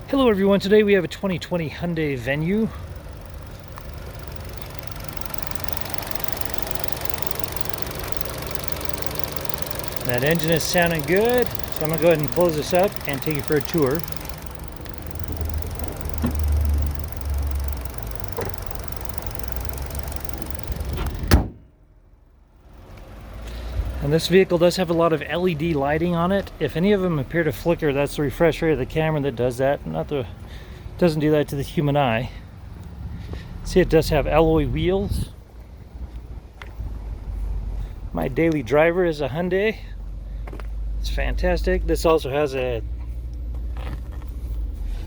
Hello everyone, today we have a 2020 Hyundai Venue. That engine is sounding good, so I'm going to go ahead and close this up and take you for a tour. And this vehicle does have a lot of LED lighting on it. If any of them appear to flicker, that's the refresh rate of the camera that does that. Doesn't do that to the human eye. See, it does have alloy wheels. My daily driver is a Hyundai. It's fantastic. This also has a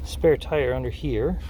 spare tire under here.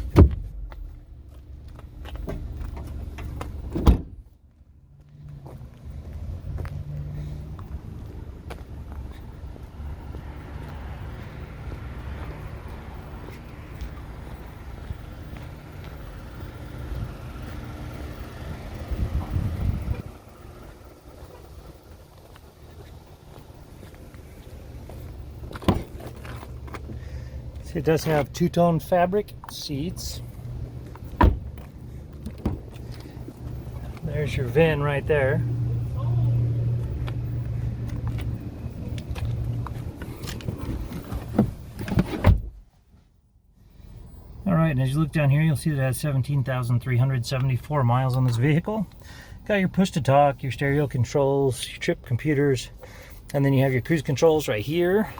It does have two-tone fabric seats. There's your VIN right there. Alright, and as you look down here, you'll see that it has 17,374 miles on this vehicle. Got your push-to-talk, your stereo controls, your trip computers, and then you have your cruise controls right here.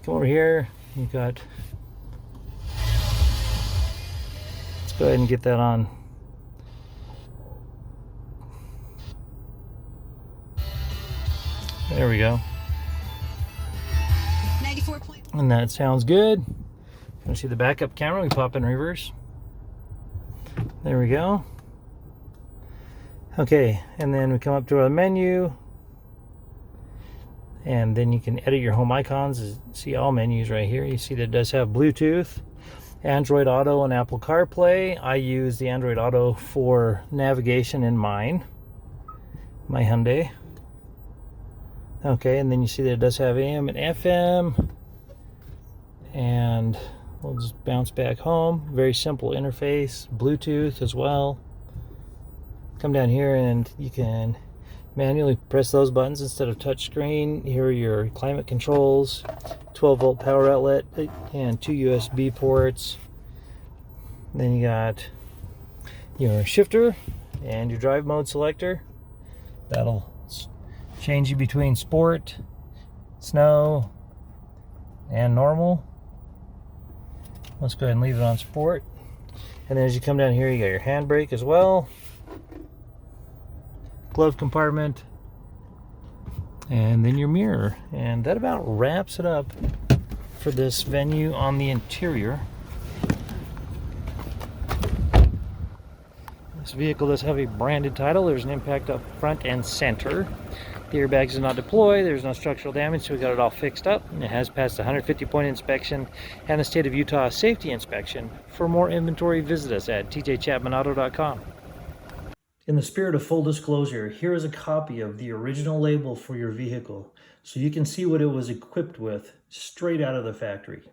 Come over here, you've got, let's go ahead and get that on. There we go. 94. And that sounds good. You want to see the backup camera? We pop in reverse. There we go. Okay, and then we come up to our menu. And then you can edit your home icons. See all menus right here. You see that it does have Bluetooth, Android Auto, and Apple Carplay. I use the Android Auto for navigation in my Hyundai. Okay, and then you see that it does have AM and FM. And we'll just bounce back home. Very simple interface. Bluetooth as well. Come down here and you can manually press those buttons instead of touch screen. Here are your climate controls, 12-volt power outlet, and 2 USB ports. Then you got your shifter and your drive mode selector. That'll change you between sport, snow, and normal. Let's go ahead and leave it on sport. And then as you come down here, you got your handbrake as well, glove compartment, and then your mirror. And that about wraps it up for this Venue on the interior. This vehicle does have a branded title. There's an impact up front and center. The airbags do not deploy. There's no structural damage, so we got it all fixed up. And it has passed the 150-point inspection and the state of Utah safety inspection. For more inventory, visit us at tjchapmanauto.com. In the spirit of full disclosure, here is a copy of the original label for your vehicle, so you can see what it was equipped with straight out of the factory.